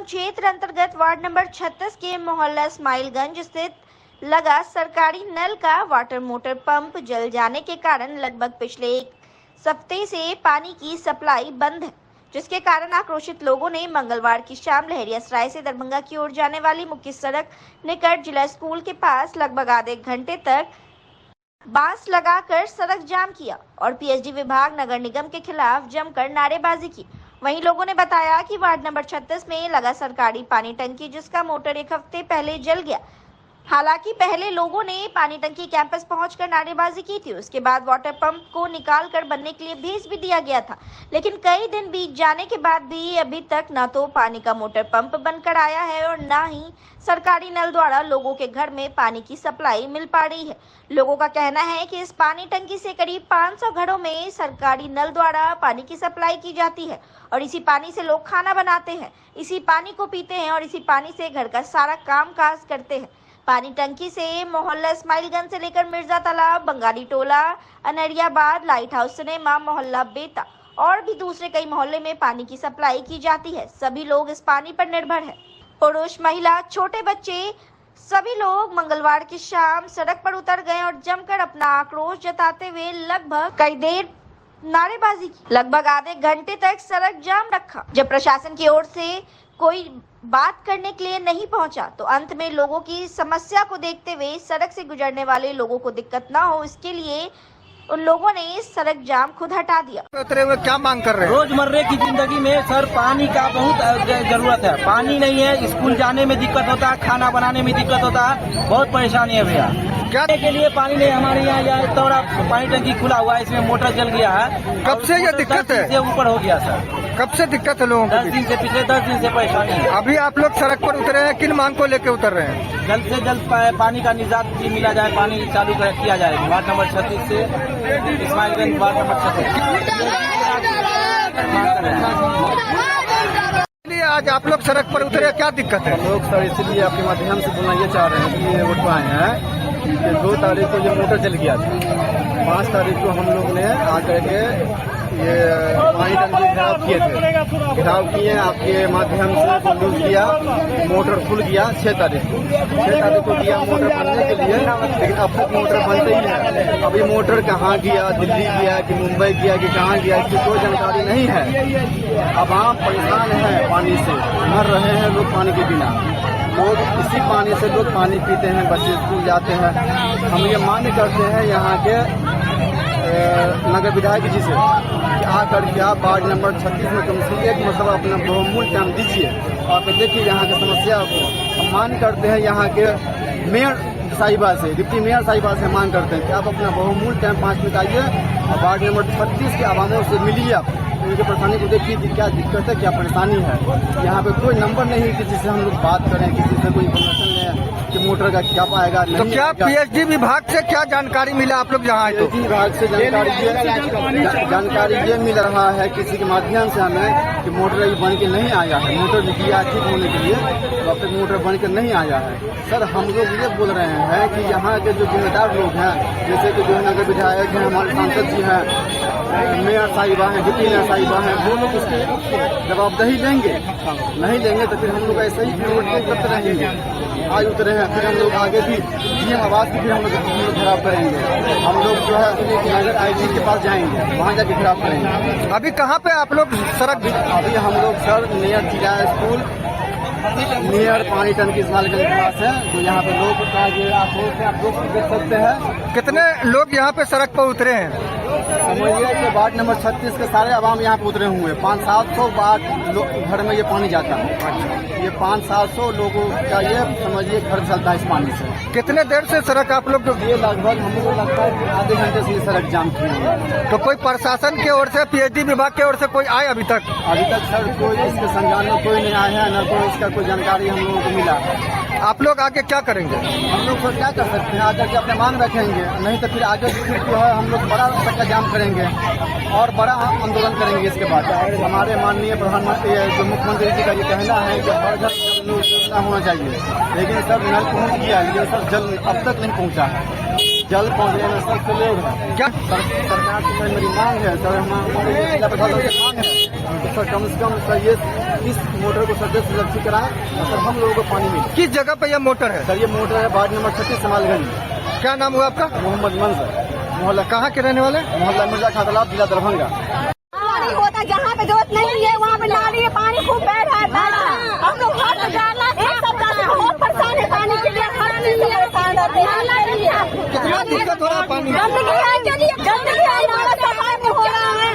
क्षेत्र अंतर्गत ward number 36 के मोहल्ला इस्माइलगंज स्थित लगा सरकारी नल का वाटर मोटर पंप जल जाने के कारण लगभग पिछले एक हफ्ते से पानी की सप्लाई बंद है, जिसके कारण आक्रोशित लोगों ने मंगलवार की शाम लहरियासराय से दरभंगा की ओर जाने वाली मुख्य सड़क निकट जिला स्कूल के पास लगभग आधे घंटे तक बांस लगाकर सड़क जाम किया और पीएचडी विभाग नगर निगम के खिलाफ जमकर नारेबाजी की। वहीं लोगों ने बताया कि वार्ड नंबर 36 में लगा सरकारी पानी टंकी जिसका मोटर एक हफ्ते पहले जल गया। हालांकि पहले लोगों ने पानी टंकी कैंपस पहुंचकर नारेबाजी की थी, उसके बाद वाटर पंप को निकालकर बनने के लिए भेज भी दिया गया था, लेकिन कई दिन बीत जाने के बाद भी अभी तक न तो पानी का मोटर पंप बनकर आया है और न ही सरकारी नल द्वारा लोगों के घर में पानी की सप्लाई मिल पा रही है। लोगों का कहना है कि इस पानी टंकी से करीब 500 घरों में सरकारी नल द्वारा पानी की सप्लाई की जाती है और इसी पानी से लोग खाना बनाते हैं, इसी पानी को पीते हैं और इसी पानी से घर का सारा काम काज करते हैं। पानी टंकी से मोहल्ला इस्माइलगंज से लेकर मिर्जा तालाब, बंगाली टोला, अनरियाबाद, लाइट हाउस सिनेमा, मोहल्ला बेता और भी दूसरे कई मोहल्ले में पानी की सप्लाई की जाती है। सभी लोग इस पानी पर निर्भर है। पुरुष, महिला, छोटे बच्चे सभी लोग मंगलवार की शाम सड़क पर उतर गए और जमकर अपना आक्रोश जताते हुए लगभग कई देर नारेबाजी की। लगभग आधे घंटे तक सड़क जाम रखा। जब प्रशासन की ओर से कोई बात करने के लिए नहीं पहुंचा तो अंत में लोगों की समस्या को देखते हुए सड़क से गुजरने वाले लोगों को दिक्कत ना हो, इसके लिए उन लोगों ने सड़क जाम खुद हटा दिया। उतरे हुए क्या मांग कर रहे हैं? रोजमर्रे की जिंदगी में सर पानी का बहुत जरूरत है। पानी नहीं है, स्कूल जाने में दिक्कत होता है, खाना बनाने में दिक्कत होता है, बहुत परेशानी है भैया। क्या के लिए पानी नहीं, हमारे यहाँ थोड़ा पानी टंकी खुला हुआ है, इसमें मोटर जल गया है। कब से ये दिक्कत है? से ऊपर हो गया सर। कब से दिक्कत है लोगों को? 10 दिन से, पिछले 10 दिन से परेशानी है। अभी आप लोग सड़क पर उतरे हैं, किन मांग को लेकर उतर रहे हैं? जल्द से जल्द पानी का निजात भी मिला जाए, पानी चालू किया जाए। वार्ड नंबर 36 से इस्माइलगंज वार्ड नंबर इसलिए आज आप लोग सड़क पर उतरे, क्या दिक्कत है? लोग सर इसलिए आपके माध्यम से बोलना ये चाह रहे हैं कि ये वोट आए हैं कि 2 तारीख को ये मोटर जल गया था। 5 तारीख को हम लोग ने आकर के ये पानी टंकी घेराव किए थे। घेराव किए, आपके माध्यम से कंट्रोल किया, मोटर खुल गया 6 तारीख को। 6 तारीख को दिया मोटर बनने के लिए, लेकिन अब तक मोटर बनते ही है। अभी मोटर कहाँ गया, दिल्ली गया कि मुंबई गया कि कहाँ गया, इसकी कोई जानकारी नहीं है। अब आप परेशान हैं पानी से, मर रहे हैं लोग पानी के बिना। लोग इसी पानी से लोग पानी पीते हैं, बच्चे स्कूल जाते हैं। हम ये मान्य करते हैं यहाँ के नगर विधायक जी से कि आकर के आप वार्ड नंबर 36 में कम से एक मतलब अपना बहुमूल्य टाइम दीजिए और देखिए यहाँ की समस्या को। हम मांग करते हैं यहाँ के मेयर साहिबा से, डिप्टी मेयर साहिबा से मांग करते हैं कि आप अपना बहुमूल्य टाइम 5 मिनट आइए और वार्ड नंबर 36 के आवामों से मिलिए। आप उनकी परेशानी को देखिए कि क्या दिक्कत है, क्या परेशानी है। यहाँ पे कोई नंबर नहीं है कि जिससे हम लोग बात करें, किसी से कोई इन्फॉर्मेशन लें कि मोटर का क्या पाएगा। तो क्या पीएचडी विभाग से क्या जानकारी मिला आप लोग यहाँ आए तो? विभाग से जानकारी ये मिल रहा है किसी के माध्यम से हमें कि मोटर अभी बन के नहीं आया है। मोटर भी दिया ठीक होने के लिए, तो अब तक मोटर बन के नहीं आया है। सर हम लोग ये बोल रहे हैं कि यहाँ के जो जिम्मेदार लोग हैं, जैसे कि जो नगर विधायक हैं, हमारे सांसद जी हैं, मेयर साहिबा हैं, डिप्टी मेयर साहिबा हैं, वो लोग उसके जवाबदेही लेंगे। नहीं लेंगे तो फिर हम लोग ऐसे ही करते रहेंगे। आज उतरे हैं, फिर हम लोग आगे भी डीएम आवास की फिर हम लोग खराब करेंगे। हम लोग जो है नगर आईजी के पास जाएंगे, वहाँ जाके खराब करेंगे। अभी कहाँ पे आप लोग सड़क? अभी हम लोग सर नियर जिला स्कूल, नियर पानी टंकी इस्माइलगंज के पास है। तो यहाँ पे लोग आप लोग देख सकते हैं कितने लोग यहाँ पे सड़क पर उतरे हैं? समझिए कि वार्ड नंबर 36 के सारे आवाम यहाँ पे उतरे हुए हैं। 500-700 घर में ये पानी जाता है। ये 500-700 लोगों का ये समझिए घर चलता है इस पानी से। कितने देर से सड़क आप लोग? ये लगभग हमको लगता है कि आधे घंटे से ये सड़क जाम की है। तो कोई प्रशासन की ओर से, पीएचडी विभाग की ओर से कोई आए अभी तक? अभी तक सर कोई इसके संज्ञान में कोई नहीं आया है, न कोई इसका कोई जानकारी हम लोगों को मिला। आप लोग आगे क्या करेंगे? हम लोग सर क्या कर सकते हैं, आगे के अपने मांग रखेंगे, नहीं तो फिर आगे फिर जो है हम लोग बड़ा का जाम करेंगे और बड़ा आंदोलन करेंगे। इसके बाद हमारे माननीय प्रधानमंत्री जो मुख्यमंत्री जी का ये कहना है कि हर घर जल योजना होना चाहिए, लेकिन सर नल पहुँच गया, लेकिन सर जल अब तक नहीं पहुँचा है। जल पहुँचने में सबसे लेट है। क्या सरकार से मेरी मांग है सर, जिला प्रशासन से मांग है तो सर कम से कम सर ये इस मोटर को सर सुरक्षित कराएं और सर हम लोगों को पानी मिले। किस जगह पे यह मोटर है? सर ये मोटर है वार्ड नंबर 36 समालगंज। क्या नाम हुआ आपका? मोहम्मद मंसर, मोहल्ला कहाँ के रहने वाले? मोहल्ला मिर्जा खां तालाब, जिला दरभंगा। पानी होता जहाँ पे जरूरत नहीं है वहाँ पे नाली है, पानी खूब बह रहा है। हम लोग हाथ डालना एक सब डालना बहुत परेशान है पानी के लिए। कितना दिक्कत हो रहा है पानी? गंदगी है, नाला सफाई में हो रहा है।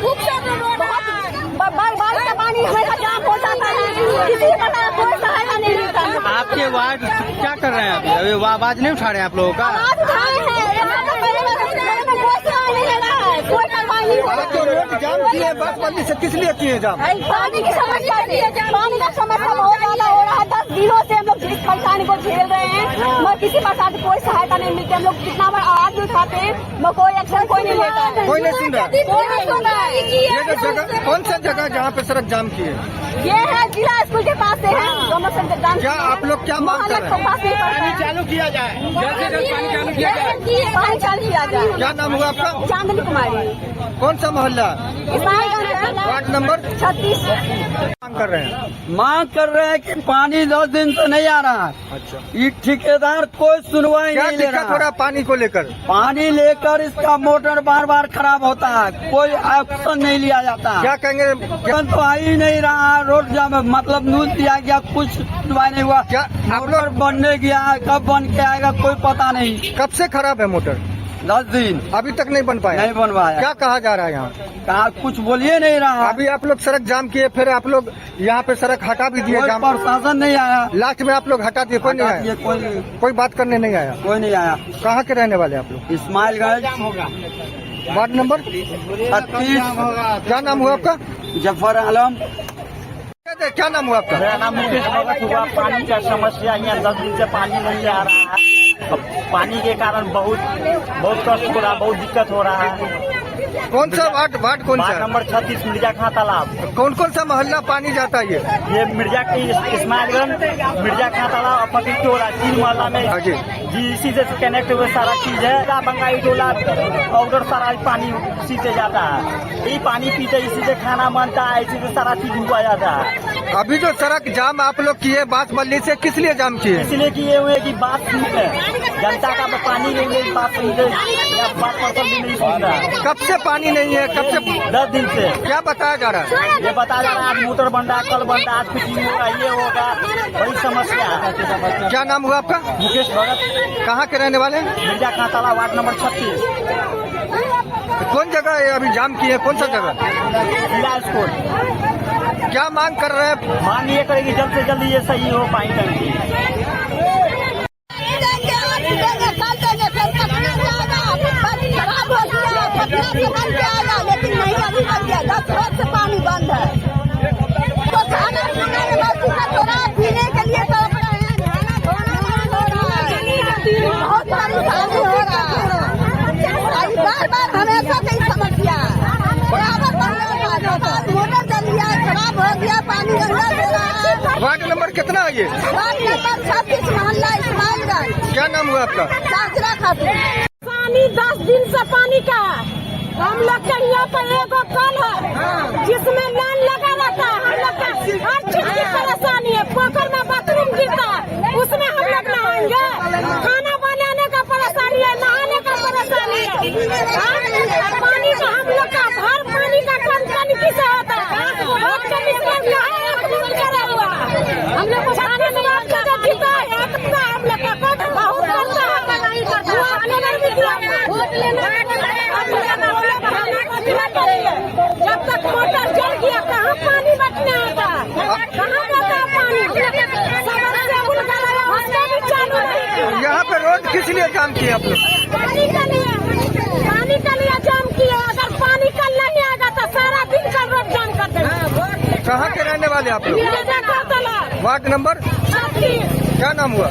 बहुत बारिश का पानी हमेशा जाम हो जाता है, किसी का कोई सहायता नहीं मिलता। आपके वार्ड क्या कर रहे हैं अभी? अभी आवाज नहीं उठा रहे हैं आप लोगों का? आवाज उठाए हैं, कोई सुनाई नहीं ले रहा है, कोई कार्रवाई नहीं हो जो रोड जाम किए बासमती से किस लिए किए जाम? पानी की समस्या पानी का समस्या बहुत ज्यादा हो रहा है। 10 दिनों से हम लोग इस परेशानी को झेल रहे हैं, मगर किसी प्रकार की कोई सहायता नहीं मिलती। हम लोग कितना बार आवाज भी उठाते हैं मगर कोई एक्शन कोई नहीं लेता है। कोई नहीं सुन रहा। कोई नहीं सुन रहा है। ये जो जगह कौन सा जगह जहाँ पे सड़क जाम किए? ये है जिला स्कूल के पास से है दोनों से क्या आप लोग क्या मांग कर रहे हैं? पानी चालू किया जाए, जल्द से जल्द पानी चालू किया जाए। पानी चालू किया जाए। क्या नाम हुआ आपका? चांदनी कुमारी, कौन सा मोहल्ला? Ward number 36। मांग कर रहे हैं? मांग कर रहे हैं कि पानी 10 दिन से नहीं आ रहा है। अच्छा, ये ठेकेदार कोई सुनवाई क्या नहीं ले दिक्कत हो रहा। रहा है पानी को लेकर? पानी लेकर इसका मोटर बार बार खराब होता है, कोई एक्शन नहीं लिया जाता। क्या कहेंगे? एक्शन तो आ ही नहीं रहा है। रोड जाम मतलब न्यूज दिया गया, कुछ सुनवाई नहीं हुआ। क्या आप मोटर लोग बनने गया है, कब बन के आएगा कोई पता नहीं। कब से खराब है मोटर? 10 दिन अभी तक नहीं बन पाया? नहीं बनवाया। क्या कहा जा रहा है यहाँ? कहा कुछ बोलिए नहीं रहा। अभी आप लोग सड़क जाम किए, फिर आप लोग यहाँ पे सड़क हटा भी दिए कोई जाम। प्रशासन नहीं आया। लास्ट में आप लोग हटा दिए, कोई नहीं आया? ये कोई बात करने नहीं आया? कोई नहीं आया। कहाँ के रहने वाले आप लोग? Ismailganj, ward number 36। क्या नाम हुआ आपका? जफर आलम। क्या नाम हुआ आपका? मेरा नाम मुकेश भगत हुआ। पानी का समस्या यहाँ 10 दिन से पानी नहीं आ रहा है। पानी के कारण बहुत कष्ट हो रहा है, बहुत दिक्कत हो रहा है। कौन सा वार्ड कौन सा वार्ड है? नंबर 36 मिर्जा खां तालाब। कौन कौन सा मोहल्ला पानी जाता है ये मिर्जा की इस्माइलगंज, मिर्जा खां तालाब और पति टोला, 3 मोहल्ला में हाँ जी। जी इसी से कनेक्ट हुए सारा चीज है। बंगाई टोला और उधर सारा पानी इसी से जाता है। यही पानी पीते, इसी से खाना बनता है, इसी से सारा चीज हुआ जाता है। अभी जो सड़क जाम आप लोग किए बासमती से, किस लिए जाम किए? इसलिए किए हुए कि बात सुन है जनता का, पानी के लिए बात सुनते या बात पर भी नहीं सुन रहा है। कब से पानी नहीं है? कब से? 10 दिन से क्या बताया जा रहा है? ये बता जा रहा है आज मोटर बन रहा है, कल बन रहा है, आज कुछ नहीं होगा, ये होगा, बड़ी समस्या है। क्या नाम हुआ आपका? मुकेश भगत, कहाँ के रहने वाले? मिर्जा खां तालाब, वार्ड नंबर 36, कौन जगह है अभी जाम किए? कौन सा जगह? जिला स्कूल। क्या मांग कर रहे हैं? मांग ये करेगी जल्द से जल्द ये सही हो पानी टंकी। लेकिन नहीं अभी बन गया। 10 रोज से पानी बंद है तो खाना पीने में बहुत दिक्कत हो रहा है, पीने के लिए तड़प रहे हैं, खाना धोना हो रहा है, बहुत परेशानी हो रहा है। बार हमेशा से समस्या बराबर मोटर चल गया, खराब हो गया, पानी गंदा हो रहा है। वार्ड नंबर कितना है ये? वार्ड नंबर 36 मोहल्ला इस्माइलगंज। क्या नाम हुआ आपका? साजरा खातून। पानी 10 दिन से पानी का हम लोग के यहाँ पर एगो कल है जिसमें लाइन लगा रहता है। हम लोग का हर चीज की परेशानी है। पोखर में बाथरूम गिरता है, उसमें हम लोग नहाएंगे। खाना बनाने का परेशानी है, नहाने का परेशानी है। पानी का हम लोग का हर पानी का कम किसे होता है। हम लोग को खाने में आप जगह जीता है, हम लोग का बहुत करता है। जब तक मोटर जल गया कहाँ पानी बचने आता, कहाँ जाता है पानी? भी चालू नहीं। यहाँ पे रोड किस लिए जाम किए आप लोग? पानी के लिए जाम किया। अगर पानी कल नहीं आएगा तो सारा दिन का रोड जाम कर देंगे। कहाँ के रहने वाले आप लोग? Ward number 36। क्या नाम हुआ?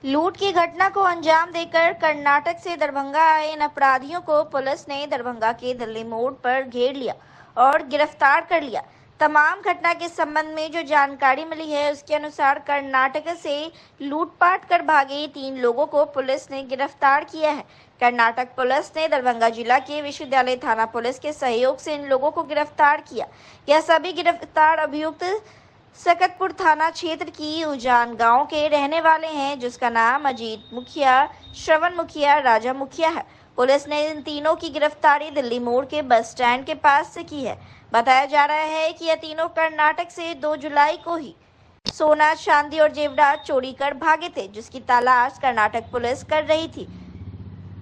लूट की घटना को अंजाम देकर कर्नाटक से दरभंगा आए इन अपराधियों को पुलिस ने दरभंगा के दिल्ली मोड़ पर घेर लिया और गिरफ्तार कर लिया। तमाम घटना के संबंध में जो जानकारी मिली है उसके अनुसार कर्नाटक से लूटपाट कर भागे 3 लोगों को पुलिस ने गिरफ्तार किया है। कर्नाटक पुलिस ने दरभंगा जिला के विश्वविद्यालय थाना पुलिस के सहयोग से इन लोगों को गिरफ्तार किया। यह सभी गिरफ्तार अभियुक्त सकतपुर थाना क्षेत्र की उजान गांव के रहने वाले हैं, जिसका नाम अजीत मुखिया, श्रवण मुखिया, राजा मुखिया है। पुलिस ने इन तीनों की गिरफ्तारी दिल्ली मोड़ के बस स्टैंड के पास से की है। बताया जा रहा है कि यह तीनों कर्नाटक से 2 जुलाई को ही सोना, चांदी और जेवरात चोरी कर भागे थे, जिसकी तलाश कर्नाटक पुलिस कर रही थी।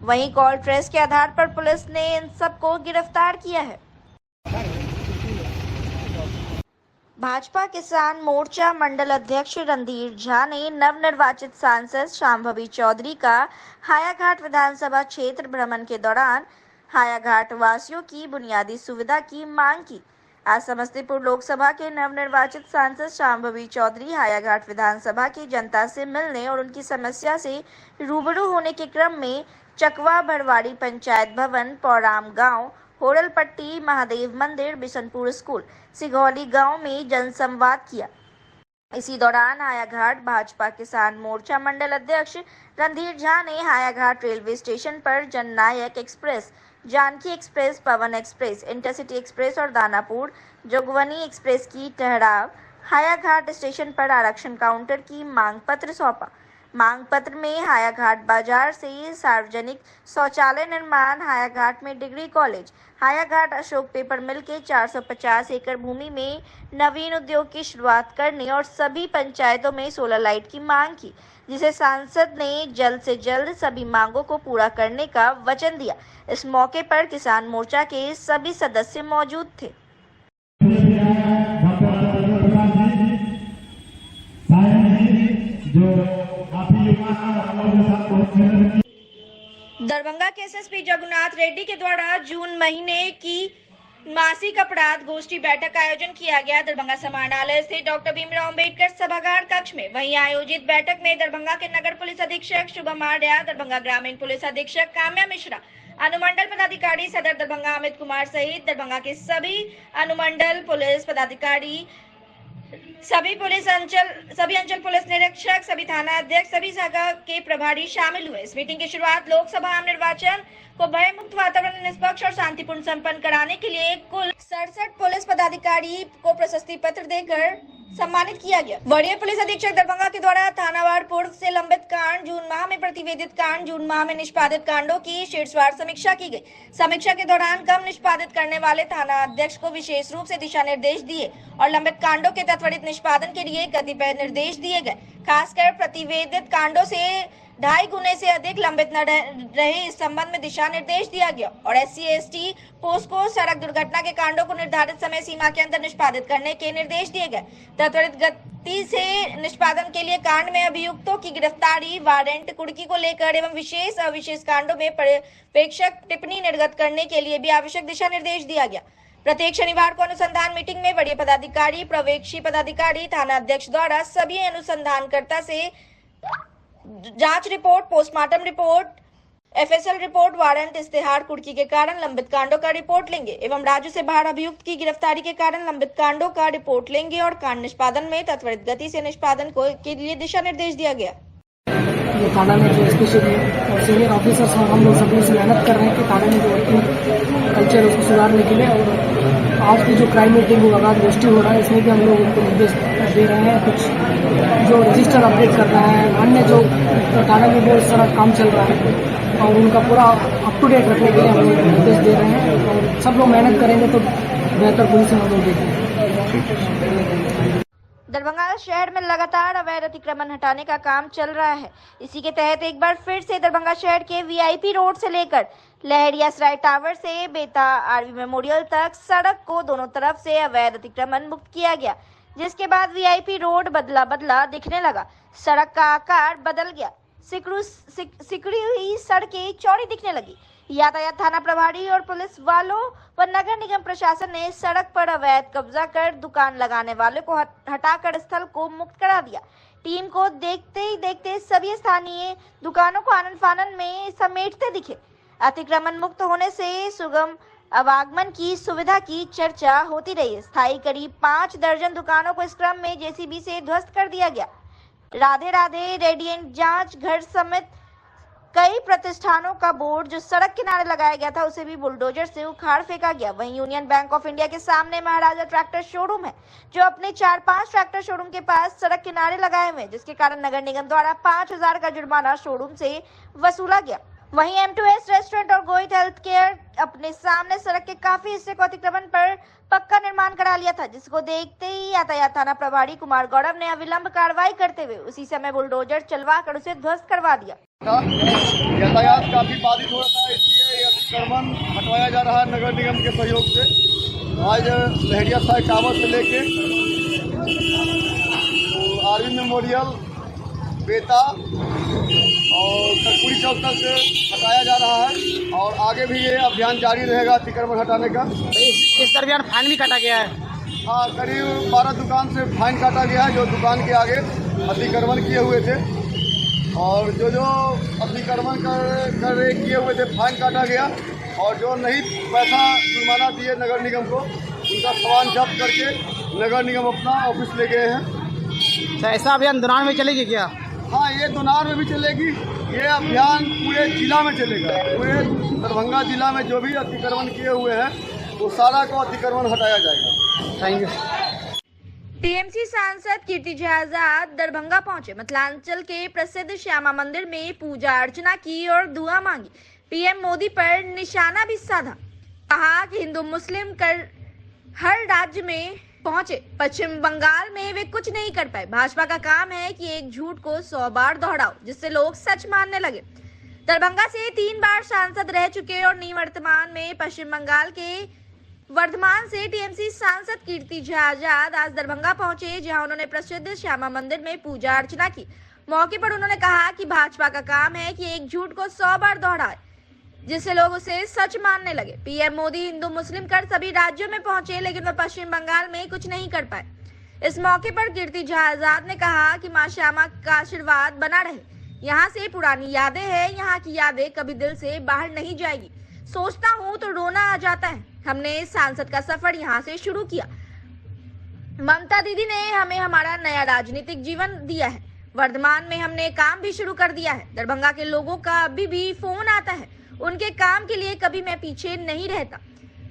वहीं कॉल ट्रेस के आधार पर पुलिस ने इन सबको गिरफ्तार किया है। भाजपा किसान मोर्चा मंडल अध्यक्ष रणधीर झा ने नवनिर्वाचित सांसद शांभवी चौधरी का हायाघाट विधानसभा क्षेत्र भ्रमण के दौरान हायाघाट वासियों की बुनियादी सुविधा की मांग की। आज समस्तीपुर लोकसभा के नवनिर्वाचित सांसद शांभवी चौधरी हायाघाट विधानसभा की जनता से मिलने और उनकी समस्या से रूबरू होने के क्रम में चकवा भरवाड़ी पंचायत भवन, पौराम गांव, होरलपट्टी महादेव मंदिर, बिशनपुर स्कूल, सिघौली गांव में जनसंवाद किया। इसी दौरान हायाघाट भाजपा किसान मोर्चा मंडल अध्यक्ष रणधीर झा ने हायाघाट रेलवे स्टेशन पर जननायक एक्सप्रेस, जानकी एक्सप्रेस, पवन एक्सप्रेस, इंटरसिटी एक्सप्रेस और दानापुर जोगवनी एक्सप्रेस की ठहराव हायाघाट स्टेशन पर आरक्षण काउंटर की मांग पत्र सौंपा। मांग पत्र में हायाघाट बाजार से सार्वजनिक शौचालय निर्माण, हायाघाट में degree college, Hayaghat Ashok paper mill के 450 एकड़ भूमि में नवीन उद्योग की शुरुआत करने और सभी पंचायतों में सोलर लाइट की मांग की, जिसे सांसद ने जल्द से जल्द सभी मांगों को पूरा करने का वचन दिया। इस मौके पर किसान मोर्चा के सभी सदस्य मौजूद थे। दरभंगा के एसएसपी जगन्नाथ रेड्डी के द्वारा जून महीने की मासिक अपराध गोष्ठी बैठक का आयोजन किया गया। दरभंगा समाहरणालय स्थित डॉक्टर भीमराव अंबेडकर सभागार कक्ष में। वहीं आयोजित बैठक में दरभंगा के नगर पुलिस अधीक्षक शुभम आर्या, दरभंगा ग्रामीण पुलिस अधीक्षक काम्या मिश्रा, अनुमंडल पदाधिकारी सदर दरभंगा अमित कुमार सहित दरभंगा के सभी अनुमंडल पुलिस पदाधिकारी, सभी अंचल पुलिस निरीक्षक, सभी थाना अध्यक्ष, सभी शाखा के प्रभारी शामिल हुए। इस मीटिंग की शुरुआत लोकसभा आम निर्वाचन को भय मुक्त वातावरण, निष्पक्ष और शांतिपूर्ण संपन्न कराने के लिए कुल 67 पुलिस पदाधिकारी को प्रशस्ति पत्र देकर सम्मानित किया गया। वरीय पुलिस अधीक्षक दरभंगा के द्वारा थानावार पूर्व से लंबित कांड, जून माह में प्रतिवेदित कांड, जून माह में निष्पादित कांडों की शीर्षवार समीक्षा की गई। समीक्षा के दौरान कम निष्पादित करने वाले थाना अध्यक्ष को विशेष रूप से दिशा निर्देश दिए और लंबित कांडों के त्वरित निष्पादन के लिए कतिपय निर्देश दिए गए। खासकर प्रतिवेदित कांडों से 2.5 गुने से अधिक लंबित न रहे, इस संबंध में दिशा निर्देश दिया गया और SC/ST पोस्को सड़क दुर्घटना के कांडों को निर्धारित समय सीमा के अंदर निष्पादित करने के निर्देश दिए गए। त्वरित गति से निष्पादन के लिए कांड में अभियुक्तों की गिरफ्तारी, वारंट, कुर्की को लेकर एवं विशेष अविशेष कांडों में पर्यवेक्षक टिप्पणी निर्गत करने के लिए भी आवश्यक दिशा निर्देश दिया गया। प्रत्येक शनिवार को अनुसंधान मीटिंग में वरीय पदाधिकारी, पर्यवेक्षी पदाधिकारी, थाना अध्यक्ष द्वारा सभी अनुसंधानकर्ता से जांच रिपोर्ट, postmortem report, FSL report, warrant, इस्तेहार, कुर्की के कारण लंबित कांडों का रिपोर्ट लेंगे एवं राज्य से बाहर अभियुक्त की गिरफ्तारी के कारण लंबित कांडों का रिपोर्ट लेंगे और कांड निष्पादन में त्वरित गति से निष्पादन के लिए दिशा निर्देश दिया गया। थाना में जो स्पेशली और सीनियर ऑफिसर्स हैं, हम लोग सभी से मेहनत कर रहे हैं कि थाने में जो वर्किंग कल्चर उसको सुधारने के लिए। और आज की जो क्राइम मीटिंग अपराध गोष्ठी हो रहा है, इसमें भी हम लोग उनको निर्देश दे रहे हैं। कुछ जो रजिस्टर अपडेट करना है, अन्य जो थाना में बहुत सारा काम चल रहा है और उनका पूरा अप टू डेट रखने के लिए हम लोग निर्देश दे रहे हैं। और सब लोग मेहनत करेंगे तो बेहतर पुलिस हम लोग देखेंगे। दरभंगा शहर में लगातार अवैध अतिक्रमण हटाने का काम चल रहा है। इसी के तहत एक बार फिर से दरभंगा शहर के VIP रोड से लेकर लहरिया सराय टावर से बेता RV मेमोरियल तक सड़क को दोनों तरफ से अवैध अतिक्रमण मुक्त किया गया, जिसके बाद VIP रोड बदला बदला दिखने लगा। सड़क का आकार बदल गया, सिकड़ी हुई सड़कें चौड़ी दिखने लगी। यातायात थाना प्रभारी और पुलिस वालों व नगर निगम प्रशासन ने सड़क पर अवैध कब्जा कर दुकान लगाने वालों को हटाकर स्थल को मुक्त करा दिया। टीम को देखते ही देखते सभी स्थानीय दुकानों को आनन फानन में समेटते दिखे। अतिक्रमण मुक्त होने से सुगम आवागमन की सुविधा की चर्चा होती रही। स्थायी करीब 5 दर्जन दुकानों को इस क्रम में जेसीबी से ध्वस्त कर दिया गया। राधे राधे, रेडिएंट जांच घर समेत कई प्रतिष्ठानों का बोर्ड जो सड़क किनारे लगाया गया था उसे भी बुलडोजर से उखाड़ फेंका गया। वहीं यूनियन बैंक ऑफ इंडिया के सामने महाराजा ट्रैक्टर शोरूम है जो अपने 4-5 ट्रैक्टर शोरूम के पास सड़क किनारे लगाए हुए हैं, जिसके कारण नगर निगम द्वारा 5,000 का जुर्माना शोरूम से वसूला गया। वहीं M2S रेस्टोरेंट और गोहित हेल्थ केयर अपने सामने सड़क के काफी हिस्से को अतिक्रमण पर पक्का निर्माण करा लिया था, जिसको देखते ही यातायात थाना प्रभारी कुमार गौरव ने अविलंब कार्रवाई करते हुए उसी समय बुलडोजर चलवाकर उसे ध्वस्त करवा दिया। यातायात काफी बाधित हो रहा था, इसलिए अतिक्रमण हटवाया जा रहा है नगर निगम के सहयोग से। आज लहरिया साई टावर से लेके आर्मी मेमोरियल, बेता और कर्पूरी चौक तक हटाया जा रहा है और आगे भी ये अभियान जारी रहेगा अतिक्रमण हटाने का। इस दरमियान फाइन भी काटा गया है। हाँ, करीब 12 दुकान से फाइन काटा गया है जो दुकान के आगे अतिक्रमण किए हुए थे, और जो अतिक्रमण किए हुए थे फाइन काटा गया, और जो नहीं पैसा जुर्माना दिए नगर निगम को उनका सामान जब्त करके नगर निगम अपना ऑफिस ले गए हैं। तो ऐसा अभियान दुनार में चलेगी क्या? हाँ, ये दुनार में भी चलेगी। ये अभियान पूरे जिला में चलेगा। पूरे दरभंगा जिला में जो भी अतिक्रमण किए हुए हैं वो सारा को अतिक्रमण हटाया जाएगा। Thank you. टीएमसी सांसद कीर्ति जय आजाद दरभंगा पहुंचे। मिथिलांचल के प्रसिद्ध श्यामा मंदिर में पूजा अर्चना की और दुआ मांगी। पीएम मोदी पर निशाना भी साधा। कहा कि हिंदू मुस्लिम कर हर राज्य में पहुंचे, पश्चिम बंगाल में वे कुछ नहीं कर पाए। भाजपा का काम है कि एक झूठ को 100 बार दोहराओ जिससे लोग सच मानने लगे। दरभंगा से 3 बार सांसद रह चुके और निवर्तमान में पश्चिम बंगाल के वर्धमान से टीएमसी सांसद कीर्ति जय आजाद आज दरभंगा पहुंचे, जहां उन्होंने प्रसिद्ध श्यामा मंदिर में पूजा अर्चना की। मौके पर उन्होंने कहा कि भाजपा का काम है कि एक झूठ को 100 बार दोहराए जिससे लोग उसे सच मानने लगे। पीएम मोदी हिंदू मुस्लिम कर सभी राज्यों में पहुंचे लेकिन वे पश्चिम बंगाल में कुछ नहीं कर पाए। इस मौके पर कीर्ति जय आजाद ने कहा कि मां श्यामा का आशीर्वाद बना रहे। यहाँ से पुरानी यादें हैं, यहाँ की यादें कभी दिल से बाहर नहीं जाएगी। सोचता हूँ तो रोना आ जाता है। हमने सांसद का सफर यहाँ से शुरू किया। ममता दीदी ने हमें हमारा नया राजनीतिक जीवन दिया है। वर्धमान में हमने काम भी शुरू कर दिया है। दरभंगा के लोगों का अभी भी फोन आता है। उनके काम के लिए कभी मैं पीछे नहीं रहता।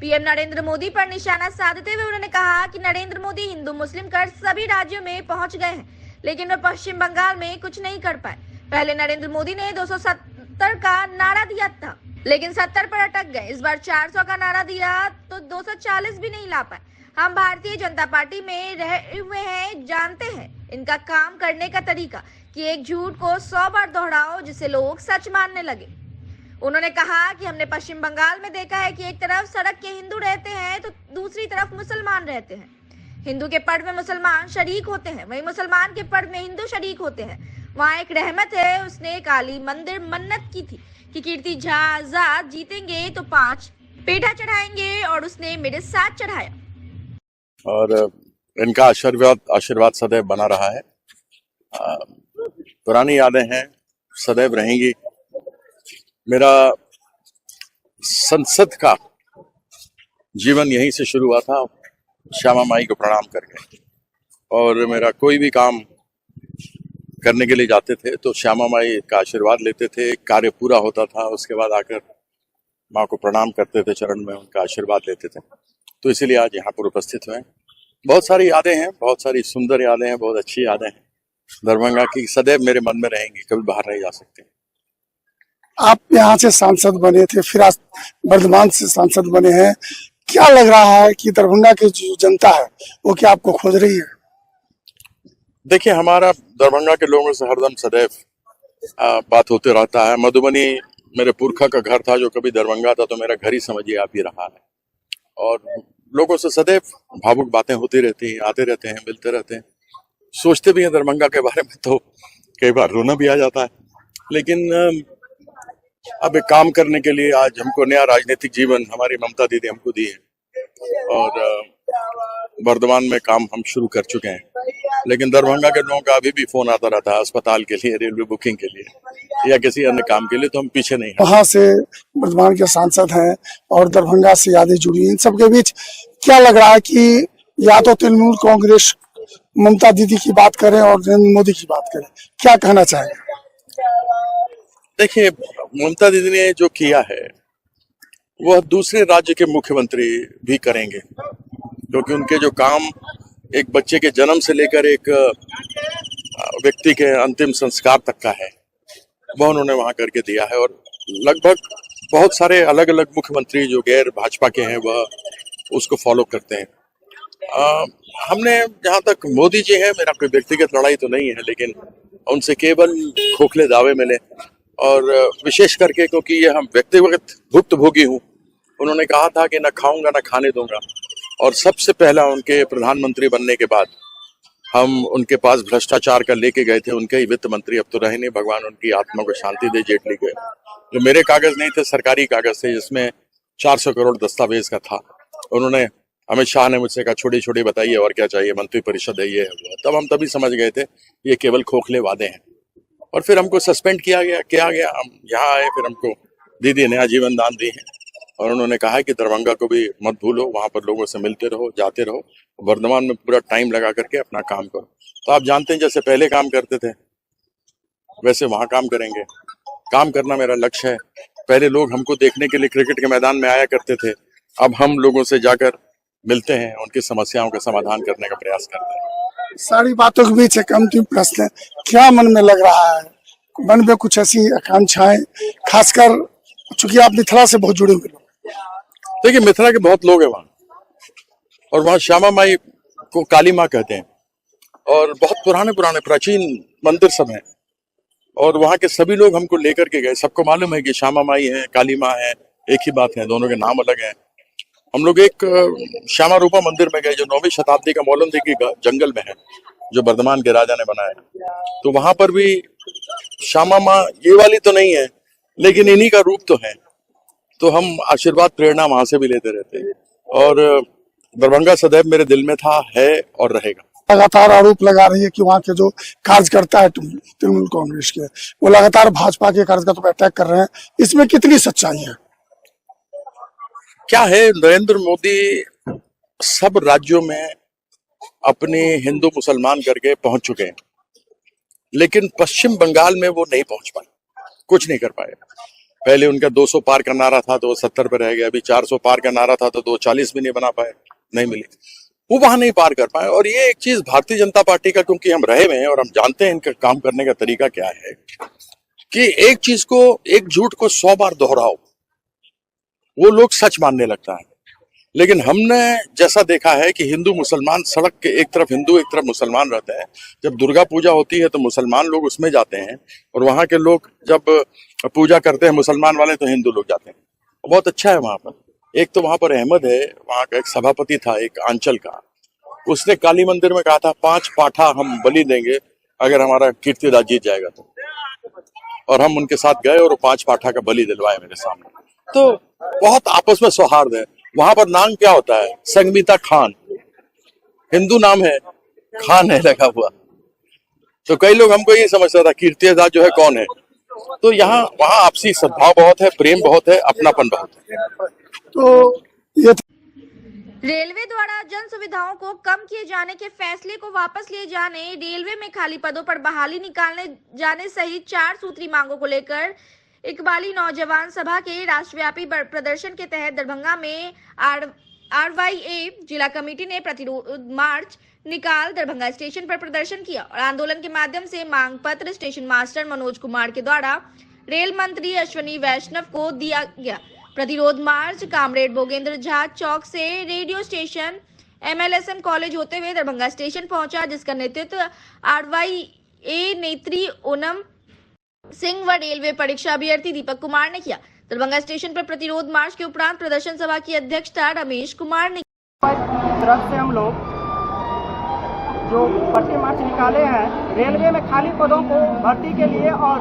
पीएम नरेंद्र मोदी पर निशाना साधते हुए उन्होंने कहा कि नरेंद्र मोदी हिंदू मुस्लिम कर सभी राज्यों में पहुंच गए हैं लेकिन वे पश्चिम बंगाल में कुछ नहीं कर पाए। पहले नरेंद्र मोदी ने 270 का नारा दिया था लेकिन 70 पर अटक गए। इस बार 400 का नारा दिया तो 240 भी नहीं ला पाए। हम भारतीय जनता पार्टी में रहे हुए हैं, जानते हैं इनका काम करने का तरीका कि एक झूठ को 100 बार दोहराओ जिससे लोग सच मानने लगे। उन्होंने कहा कि हमने पश्चिम बंगाल में देखा है कि एक तरफ सड़क के हिंदू रहते हैं तो दूसरी तरफ मुसलमान रहते हैं। हिंदू के पर्व में मुसलमान शरीक होते हैं, वहीं मुसलमान के पर्व में हिंदू शरीक होते हैं। वहाँ एक रहमत है, उसने काली मंदिर मन्नत की थी कि कीर्ति जय आजाद जीतेंगे तो 5 पेठा चढ़ाएंगे और उसने मेरे साथ चढ़ाया और इनका आशीर्वाद सदैव बना रहा है। पुरानी यादें हैं, सदैव रहेंगी। मेरा संसद का जीवन यहीं से शुरू हुआ था, श्यामा माई को प्रणाम करके। और मेरा कोई भी काम करने के लिए जाते थे तो श्यामा माई का आशीर्वाद लेते थे। कार्य पूरा होता था, उसके बाद आकर माँ को प्रणाम करते थे, चरण में उनका आशीर्वाद लेते थे। तो इसीलिए आज यहाँ पर उपस्थित हुए। बहुत सारी यादें हैं, बहुत सारी सुंदर यादें हैं, बहुत अच्छी यादें हैं दरभंगा की, सदैव मेरे मन में रहेंगी, कभी बाहर नहीं जा सकते। आप यहाँ से सांसद बने थे, फिर आज वर्धमान से सांसद बने हैं। क्या लग रहा है कि दरभंगा की जो जनता है वो क्या आपको खोज रही है? देखिए, हमारा दरभंगा के लोगों से हरदम सदैव बात होते रहता है। मधुबनी मेरे पुरखा का घर था, जो कभी दरभंगा था तो मेरा घर ही समझिए आप ही रहा है। और लोगों से सदैव भावुक बातें होती रहती हैं, आते रहते हैं, मिलते रहते हैं, सोचते भी हैं दरभंगा के बारे में, तो कई बार रोना भी आ जाता है। लेकिन अब एक काम करने के लिए आज हमको नया राजनीतिक जीवन हमारी ममता दीदी हमको दी है और वर्धमान में काम हम शुरू कर चुके हैं। लेकिन दरभंगा के लोगों का अभी भी फोन आता रहता है अस्पताल के लिए, रेलवे बुकिंग के लिए या किसी अन्य काम के लिए, तो हम पीछे नहीं हैं। वहाँ से वर्धमान के सांसद हैं और दरभंगा से यादें जुड़ी, इन सबके बीच क्या लग रहा है कि या तो तृणमूल कांग्रेस ममता दीदी की बात करें और नरेंद्र मोदी की बात करें, क्या कहना चाहेंगे? देखिए, ममता दीदी ने जो किया है वह दूसरे राज्य के मुख्यमंत्री भी करेंगे, क्योंकि उनके जो काम एक बच्चे के जन्म से लेकर एक व्यक्ति के अंतिम संस्कार तक का है, वह उन्होंने वहां करके दिया है। और लगभग बहुत सारे अलग अलग मुख्यमंत्री जो गैर भाजपा के हैं वह उसको फॉलो करते हैं। हमने जहां तक मोदी जी हैं, मेरा कोई व्यक्तिगत लड़ाई तो नहीं है, लेकिन उनसे केवल खोखले दावे मिले, और विशेष करके क्योंकि ये हम व्यक्तिगत भुक्तभोगी हूँ, उन्होंने कहा था कि न खाऊंगा न खाने दूंगा। और सबसे पहला उनके प्रधानमंत्री बनने के बाद हम उनके पास भ्रष्टाचार का लेके गए थे, उनके ही वित्त मंत्री अब तो रहे नहीं, भगवान उनकी आत्मा को शांति दे, जेटली के। जो मेरे कागज नहीं थे, सरकारी कागज थे, जिसमें 400 करोड़ दस्तावेज का था। उन्होंने, अमित शाह ने मुझसे कहा छोटी छोटी बताइए और क्या चाहिए, मंत्री परिषद है, ये है। तब हम तभी समझ गए थे ये केवल खोखले वादे हैं। और फिर हमको सस्पेंड किया गया, हम यहाँ आए, फिर हमको दीदी ने आजीवन दान दी है और उन्होंने कहा है कि दरभंगा को भी मत भूलो, वहां पर लोगों से मिलते रहो, जाते रहो, वर्धमान में पूरा टाइम लगा करके अपना काम करो। तो आप जानते हैं जैसे पहले काम करते थे वैसे वहां काम करेंगे। काम करना मेरा लक्ष्य है। पहले लोग हमको देखने के लिए क्रिकेट के मैदान में आया करते थे, अब हम लोगों से जाकर मिलते हैं, उनकी समस्याओं का समाधान करने का प्रयास करते हैं। सारी बातों के बीच एक अंतिम प्रश्न है, क्या मन में लग रहा है? मन में कुछ ऐसी आकांक्षाएं, खासकर चूंकि आप मिथिला से बहुत जुड़े हुए लोग? देखिए, मिथिला के बहुत लोग हैं वहाँ, और वहाँ श्यामा माई को काली माँ कहते हैं, और बहुत पुराने प्राचीन मंदिर सब हैं, और वहाँ के सभी लोग हमको लेकर के गए। सबको मालूम है कि श्यामा माई है, काली माँ है, एक ही बात है, दोनों के नाम अलग हैं। हम लोग एक श्यामा रूपा मंदिर में गए जो 9वीं शताब्दी का मौलंदी की जंगल में है, जो वर्धमान के राजा ने बनाया। तो वहां पर भी श्यामा माँ ये वाली तो नहीं है, लेकिन इन्हीं का रूप तो है। तो हम आशीर्वाद प्रेरणा वहां से भी लेते रहते हैं, और दरभंगा सदैव मेरे दिल में था, है और रहेगा। लगातार आरोप लगा रही है कि वहाँ के जो कार्यकर्ता है तृणमूल कांग्रेस के, वो लगातार भाजपा के कार्यकर्ताओं पर अटैक कर रहे हैं, इसमें कितनी सच्चाई है? क्या है, नरेंद्र मोदी सब राज्यों में अपने हिंदू मुसलमान करके पहुंच चुके हैं, लेकिन पश्चिम बंगाल में वो नहीं पहुंच पाए, कुछ नहीं कर पाए। पहले उनका 200 पार का नारा था तो वो 70 पे रह गया, अभी 400 पार का नारा था तो 240 भी नहीं बना पाए, नहीं मिली, वो वहां नहीं पार कर पाए। और ये एक चीज भारतीय जनता पार्टी का, क्योंकि हम रहे हुए हैं और हम जानते हैं इनका काम करने का तरीका क्या है, कि एक चीज को, एक झूठ को 100 बार दोहराओ, वो लोग सच मानने लगता है। लेकिन हमने जैसा देखा है कि हिंदू मुसलमान सड़क के एक तरफ हिंदू एक तरफ मुसलमान रहते हैं। जब दुर्गा पूजा होती है तो मुसलमान लोग उसमें जाते हैं, और वहां के लोग जब पूजा करते हैं मुसलमान वाले तो हिंदू लोग जाते हैं। बहुत अच्छा है वहां पर। एक तो वहां पर अहमद है, वहां का एक सभापति था एक आंचल का, उसने काली मंदिर में कहा था 5 पाठा हम बलि देंगे अगर हमारा कीर्तिदास जीत जाएगा तो, और हम उनके साथ गए और 5 पाठा का बलि दिलवाए मेरे सामने। तो बहुत आपस में सौहार्द है। वहां पर नाम क्या होता है, संगीता खान, हिंदू नाम है, खान है लगा हुआ। तो कई लोग हमको ये समझता था कीर्तिदास जो है कौन है। तो यहाँ वहाँ आपसी सद्भाव बहुत है, प्रेम बहुत है, अपनापन बहुत है। तो ये रेलवे द्वारा जन सुविधाओं को कम किए जाने के फैसले को वापस लिए जाने, रेलवे में खाली पदों पर बहाली निकालने जाने सहित 4 सूत्री मांगों को लेकर इकबाली नौजवान सभा के राष्ट्रव्यापी प्रदर्शन के तहत दरभंगा में RYA जिला कमेटी ने प्रतिरोध मार्च निकाल दरभंगा स्टेशन पर प्रदर्शन किया और आंदोलन के माध्यम से मांग पत्र स्टेशन मास्टर मनोज कुमार के द्वारा रेल मंत्री अश्विनी वैष्णव को दिया गया। प्रतिरोध मार्च कामरेड भोगेंद्र झा चौक से रेडियो स्टेशन MLSM कॉलेज होते हुए दरभंगा स्टेशन पहुंचा, जिसका नेतृत्व RYA नेत्री ओनम सिंह व रेलवे परीक्षा अभ्यर्थी दीपक कुमार ने किया। दरभंगा स्टेशन पर प्रतिरोध मार्च के उपरांत प्रदर्शन सभा की अध्यक्षता रमेश कुमार ने तरफ से हम लोग जो भर्ती मार्च निकाले हैं, रेलवे में खाली पदों को भर्ती के लिए और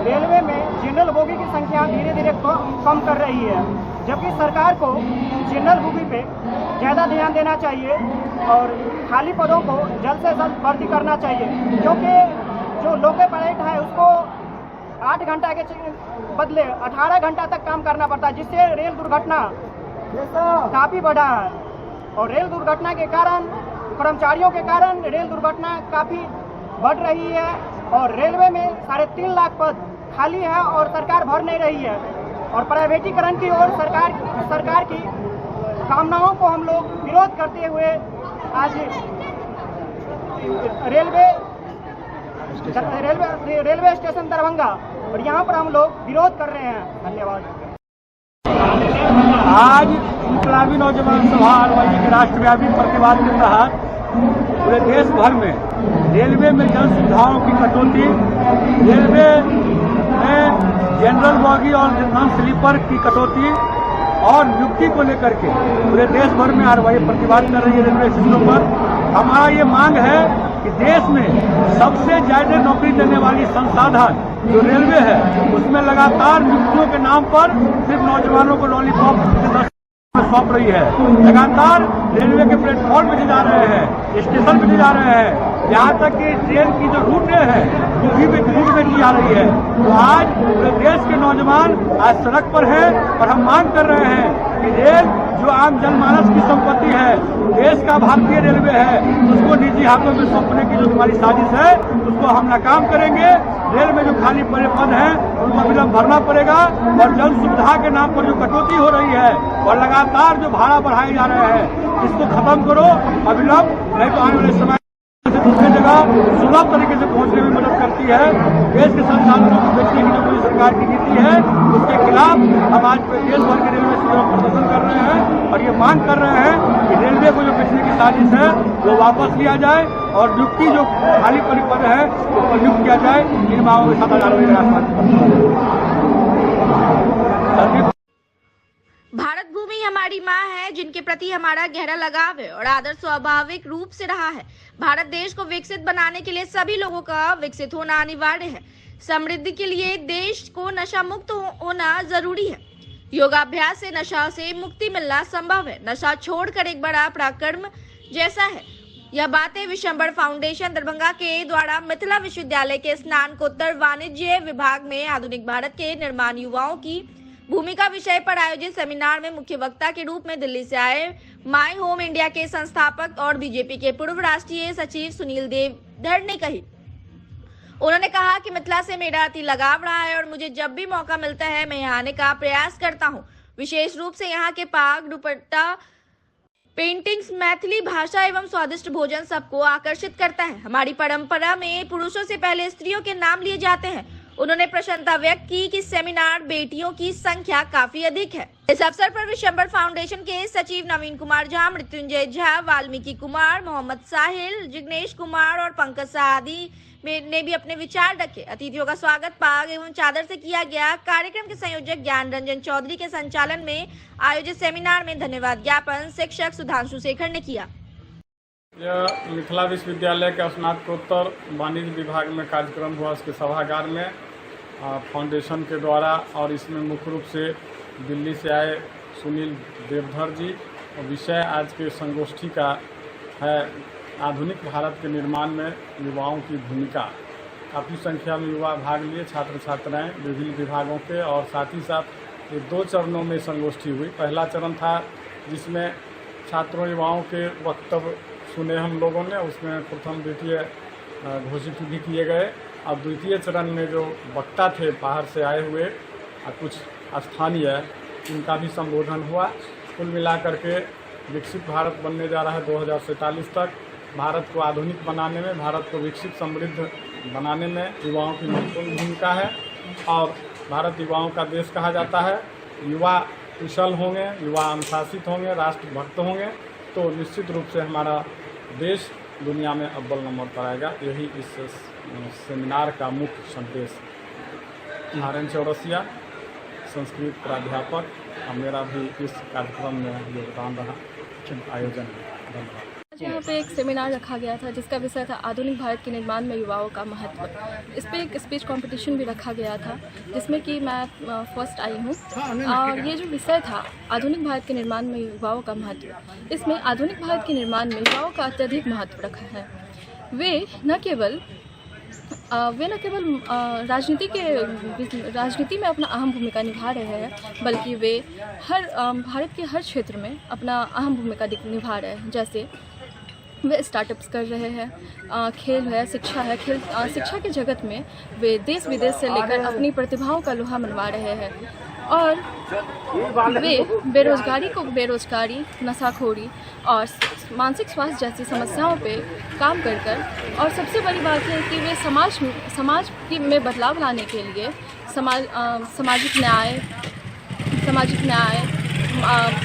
रेलवे में जनरल बोगी की संख्या धीरे धीरे कम कर रही है। जबकि सरकार को जनरल भूमि पे ज़्यादा ध्यान देना चाहिए और खाली पदों को जल्द से जल्द भर्ती करना चाहिए, क्योंकि जो लोको पायलट है उसको 8 घंटा के बदले 18 घंटा तक काम करना पड़ता है, जिससे रेल दुर्घटना काफ़ी बढ़ा है। और रेल दुर्घटना के कारण, कर्मचारियों के कारण रेल दुर्घटना काफ़ी बढ़ रही है और रेलवे में 3.5 लाख पद खाली है और सरकार भर नहीं रही है। और प्राइवेटीकरण की ओर सरकार की कामनाओं को हम लोग विरोध करते हुए आज रेलवे स्टेशन दरभंगा और यहाँ पर हम लोग विरोध कर रहे हैं। धन्यवाद। आज इनकलाबी नौजवान सभा अरवई के राष्ट्रव्यापी प्रतिवाद के तहत पूरे देश भर में रेलवे में जन सुविधाओं की कटौती, रेलवे में जनरल बॉगी और नॉन स्लीपर की कटौती और नियुक्ति को लेकर के पूरे देश भर में अरवई प्रतिवाद कर रही है रेलवे स्टेशनों पर। हमारा ये मांग है कि देश में सबसे ज्यादा नौकरी देने वाली संसाधन जो रेलवे है उसमें लगातार नियुक्तियों के नाम पर सिर्फ नौजवानों को लॉलीपॉप सौंप रही है। लगातार रेलवे के प्लेटफॉर्म पे जा रहे हैं, स्टेशन पे जा रहे हैं, यहाँ तक कि ट्रेन की जो रूट है वो भी की जा रही है। तो आज पूरे देश के नौजवान आज सड़क पर हैं और हम मांग कर रहे हैं कि रेल जो आम जनमानस की संपत्ति है, देश का भारतीय रेलवे है, उसको निजी हाथों में सौंपने की जो हमारी साजिश है उसको हम नाकाम करेंगे। रेल में जो खाली पड़े पद हैं उनको विलम्ब भरना पड़ेगा और जन सुविधा के नाम पर जो कटौती हो रही है और लगातार जो भाड़ा बढ़ाए जा रहे हैं इसको खत्म करो अविलंब, नहीं तो आने वाले समय दूसरी जगह सुलभ तरीके से पहुंचने में मदद करती है। देश के संसाधनों को बेचने की जो कोई सरकार की नीति है उसके खिलाफ हम आज देश भर के रेलवे स्टेशन प्रदर्शन कर रहे हैं और ये मांग कर रहे हैं कि रेलवे को जो बेचने की साजिश है वो वापस लिया जाए और नियुक्ति जो खाली पद है उसको नियुक्त किया जाए। इन मांगों के साथ भारत भूमि हमारी माँ है, जिनके प्रति हमारा गहरा लगाव है और आदर स्वाभाविक रूप से रहा है। भारत देश को विकसित बनाने के लिए सभी लोगों का विकसित होना अनिवार्य है। समृद्धि के लिए देश को नशा मुक्त होना जरूरी है। योगाभ्यास से नशा से मुक्ति मिलना संभव है। नशा छोड़कर एक बड़ा पराक्रम जैसा है। यह बातें विशंबर फाउंडेशन दरभंगा के द्वारा मिथिला विश्वविद्यालय के स्नातकोत्तर वाणिज्य विभाग में आधुनिक भारत के निर्माण युवाओं की भूमिका विषय पर आयोजित सेमिनार में मुख्य वक्ता के रूप में दिल्ली से आए माई होम इंडिया के संस्थापक और बीजेपी के पूर्व राष्ट्रीय सचिव सुनील देवधर ने कही। उन्होंने कहा कि मिथिला से मेरा अति लगाव रहा है और मुझे जब भी मौका मिलता है मैं यहाँ आने का प्रयास करता हूँ। विशेष रूप से यहाँ के पाग, दुपट्टा, पेंटिंग्स, मैथिली भाषा एवं स्वादिष्ट भोजन सबको आकर्षित करता है। हमारी परंपरा में पुरुषों से पहले स्त्रियों के नाम लिए जाते हैं। उन्होंने प्रसन्नता व्यक्त की कि सेमिनार बेटियों की संख्या काफी अधिक है। इस अवसर पर विशंबर फाउंडेशन के सचिव नवीन कुमार झा, मृत्युंजय झा, वाल्मीकि कुमार, मोहम्मद साहिल, जिग्नेश कुमार और पंकज सादी ने भी अपने विचार रखे। अतिथियों का स्वागत पाग एवं चादर से किया गया। कार्यक्रम के संयोजक ज्ञान रंजन चौधरी के संचालन में आयोजित सेमिनार में धन्यवाद ज्ञापन शिक्षक सुधांशु शेखर ने किया। यह मिथिला विश्वविद्यालय का स्नातकोत्तर वाणिज्य विभाग में कार्यक्रम हुआ, उसके सभागार में फाउंडेशन के द्वारा, और इसमें मुख्य रूप से दिल्ली से आए सुनील देवधर जी। और विषय आज के संगोष्ठी का है आधुनिक भारत के निर्माण में युवाओं की भूमिका। काफ़ी संख्या में युवा भाग लिए, छात्र छात्राएं विभिन्न विभागों के, और साथ ही साथ ये 2 चरणों में संगोष्ठी हुई। पहला चरण था जिसमें छात्रों युवाओं के वक्तव्य सुने हम लोगों ने, उसमें प्रथम द्वितीय घोषित भी किए गए। अब द्वितीय चरण में जो वक्ता थे बाहर से आए हुए कुछ स्थानीय, इनका भी संबोधन हुआ। कुल मिलाकर के विकसित भारत बनने जा रहा है 2047 तक। भारत को आधुनिक बनाने में, भारत को विकसित समृद्ध बनाने में युवाओं की महत्वपूर्ण भूमिका है। और भारत युवाओं का देश कहा जाता है। युवा कुशल होंगे, युवा अनुशासित होंगे, राष्ट्रभक्त होंगे तो निश्चित रूप से हमारा देश दुनिया में अव्वल नंबर पर आएगा। यही इस सेमिनार का मुख्य संदेश। नारायण चौरसिया, संस्कृत प्राध्यापक, मेरा भी इस कार्यक्रम में योगदान रहा आयोजन में। धन्यवाद। यहाँ पे एक सेमिनार रखा गया था जिसका विषय था आधुनिक भारत के निर्माण में युवाओं का महत्व। इस पे एक स्पीच कंपटीशन भी रखा गया था जिसमें कि मैं फर्स्ट आई हूँ। और ये जो विषय था आधुनिक भारत के निर्माण में युवाओं का महत्व, इसमें आधुनिक भारत के निर्माण में युवाओं का अत्यधिक महत्व रखा है। वे न केवल राजनीति में अपना अहम भूमिका निभा रहे हैं, बल्कि वे भारत के हर क्षेत्र में अपना अहम भूमिका निभा रहे हैं। जैसे वे स्टार्टअप्स कर रहे हैं, खेल है, शिक्षा है। शिक्षा के जगत में वे देश विदेश से लेकर अपनी प्रतिभाओं का लोहा मनवा रहे हैं। और वे बेरोजगारी, नशाखोरी और मानसिक स्वास्थ्य जैसी समस्याओं पे काम कर और सबसे बड़ी बात है कि वे समाज में बदलाव लाने के लिए सामाजिक न्याय,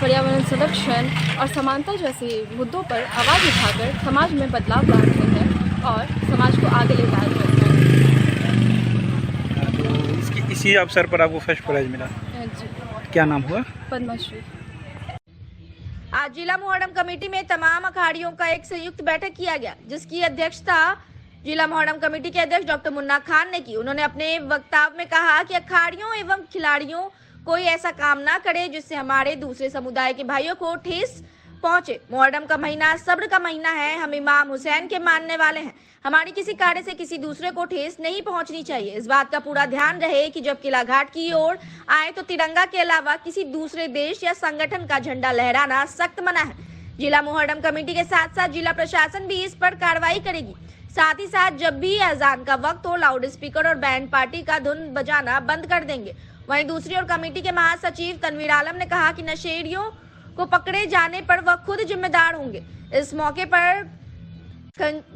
पर्यावरण संरक्षण और समानता जैसे मुद्दों पर आवाज़ उठाकर समाज में बदलाव ला रहे हैं और समाज को आगे ले जा रहे हैं। इसी अवसर पर आपको फर्स्ट प्राइज मिला, क्या नाम हुआ? पद्मश्री। आज जिला मोहर्रम कमेटी में तमाम अखाड़ियों का एक संयुक्त बैठक किया गया, जिसकी अध्यक्षता जिला मोहर्रम कमेटी के अध्यक्ष डॉक्टर मुन्ना खान ने की। उन्होंने अपने वक्तव्य में कहा कि अखाड़ियों एवं खिलाड़ियों कोई ऐसा काम ना करे जिससे हमारे दूसरे समुदाय के भाइयों को ठेस पहुंचे। मोहर्रम का महीना सब्र का महीना है। हम इमाम हुसैन के मानने वाले हैं। हमारी किसी कार्य से किसी दूसरे को ठेस नहीं पहुंचनी चाहिए। इस बात का पूरा ध्यान रहे कि जब किला घाट की ओर आए तो तिरंगा के अलावा किसी दूसरे देश या संगठन का झंडा लहराना सख्त मना है। जिला मोहर्रम कमेटी के साथ साथ जिला प्रशासन भी इस पर कार्रवाई करेगी। साथ ही साथ जब भी अजान का वक्त हो लाउड स्पीकर और बैंड पार्टी का धुन बजाना बंद कर देंगे। वहीं दूसरी ओर कमेटी के महासचिव तनवीर आलम ने कहा कि नशेड़ियों को पकड़े जाने पर वह खुद जिम्मेदार होंगे। इस मौके पर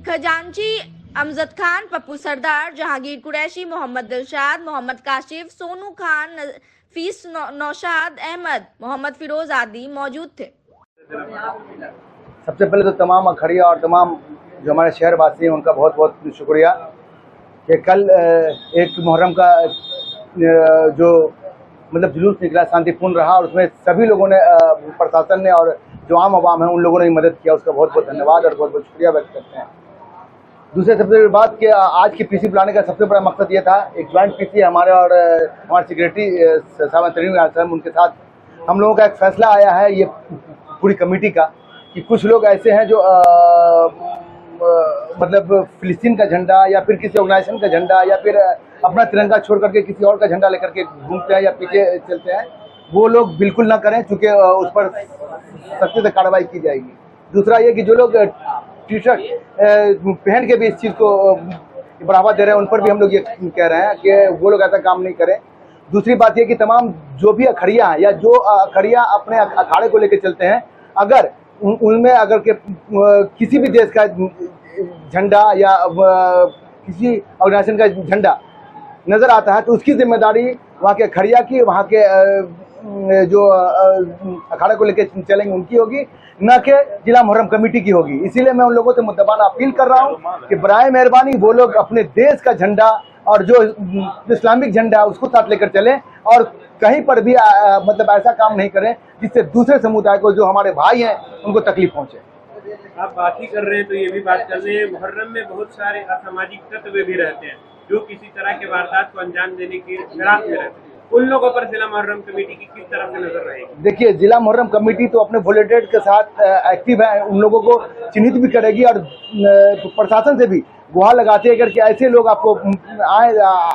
खजांची अमजद खान, पप्पू सरदार, जहांगीर कुरैशी, मोहम्मद दिलशाद, मोहम्मद काशिफ, सोनू खान, नफीस नौशाद अहमद, मोहम्मद फिरोज आदि मौजूद थे। सबसे पहले तो तमाम अखाड़िया और तमाम जो हमारे शहरवासी हैं उनका बहुत बहुत शुक्रिया कि कल एक मुहर्रम का जो मतलब जुलूस निकला शांतिपूर्ण रहा और उसमें सभी लोगों ने प्रशासन ने और जो आम आवाम है उन लोगों ने मदद किया, उसका बहुत बहुत धन्यवाद और बहुत बहुत शुक्रिया व्यक्त करते हैं। दूसरे सबसे बड़ी बात कि आज की पीसी बुलाने का सबसे बड़ा मकसद ये था, एक ज्वाइंट पीसी हमारे और हमारे सेक्रेटरी साहब तरीन साहब, उनके साथ हम लोगों का एक फैसला आया है ये पूरी कमेटी का कि कुछ लोग ऐसे हैं जो मतलब फिलिस्तीन का झंडा या फिर किसी ऑर्गेनाइजेशन का झंडा या फिर अपना तिरंगा छोड़ करके किसी और का झंडा लेकर के घूमते हैं या पीछे चलते हैं, वो लोग बिल्कुल ना करें, चूँकि उस पर सख्ती से कार्रवाई की जाएगी। दूसरा ये कि जो लोग टी शर्ट पहन के भी इस चीज़ को बढ़ावा दे रहे हैं उन पर भी हम लोग ये कह रहे हैं कि वो लोग ऐसा काम नहीं करें। दूसरी बात ये कि तमाम जो भी अखाड़ियाँ हैं या जो अखाड़ियाँ अपने अखाड़े को लेकर चलते हैं, अगर उनमें अगर के किसी भी देश का झंडा या किसी ऑर्गेनाइजेशन का झंडा नजर आता है तो उसकी जिम्मेदारी वहाँ के अखाड़िया की, वहाँ के जो अखाड़े को लेकर चलेंगे उनकी होगी, न कि जिला मुहर्रम कमेटी की होगी। इसीलिए मैं उन लोगों से मुद्दबाना अपील कर रहा हूँ कि बराए मेहरबानी वो लोग अपने देश का झंडा और जो इस्लामिक झंडा है उसको साथ लेकर चलें और कहीं पर भी मतलब ऐसा काम नहीं करें जिससे दूसरे समुदाय को जो हमारे भाई हैं उनको तकलीफ पहुंचे। आप बात ही कर रहे हैं तो ये भी बात कर रहे हैं, मुहर्रम में बहुत सारे असामाजिक तत्व भी रहते हैं जो किसी तरह के वारदात को अंजाम देने के फिराक में रहते हैं। उन लोगों पर जिला मुहर्रम कमेटी की किस तरह से नजर रहेगी? देखिए, जिला मुहर्रम कमेटी तो अपने वॉलंटियर के साथ एक्टिव है, उन लोगों को चिन्हित भी करेगी और प्रशासन से भी गुहार लगाते हैं कि ऐसे लोग आपको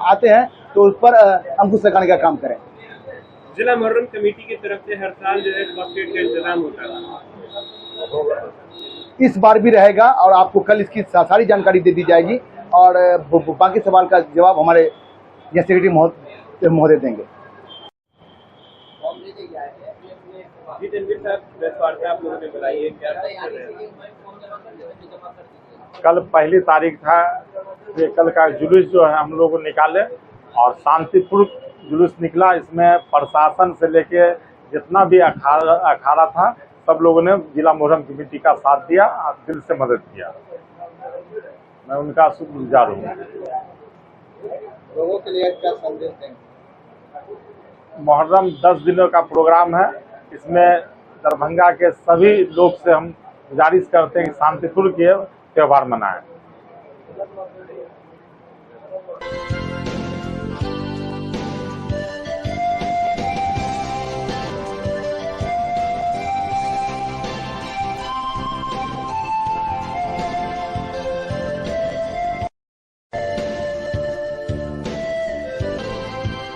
आते हैं तो उस पर अंकुश लगाने का काम करें। जिला मुहर्रम कमेटी की तरफ से हर साल जो है फर्स्ट एड का इंतजाम होता है, इस बार भी रहेगा और आपको कल इसकी सारी जानकारी दे दी जाएगी और बाकी सवाल का जवाब हमारे यहाँ सेक्रेटरी महोदय देंगे। कल पहली तारीख था, ये कल का जुलूस जो है हम लोग निकाले और शांतिपूर्ण जुलूस निकला। इसमें प्रशासन से लेके जितना भी अखाड़ा था सब लोगों ने जिला मुहर्रम कमेटी का साथ दिया और दिल से मदद किया। मैं उनका शुक्रगुजार हूँ। लोगों के लिए क्या संदेश देंगे? मुहर्रम 10 दिनों का प्रोग्राम है। इसमें दरभंगा के सभी लोग से हम गुजारिश करते हैं कि शांतिपूर्ण त्यौहार मनाएं।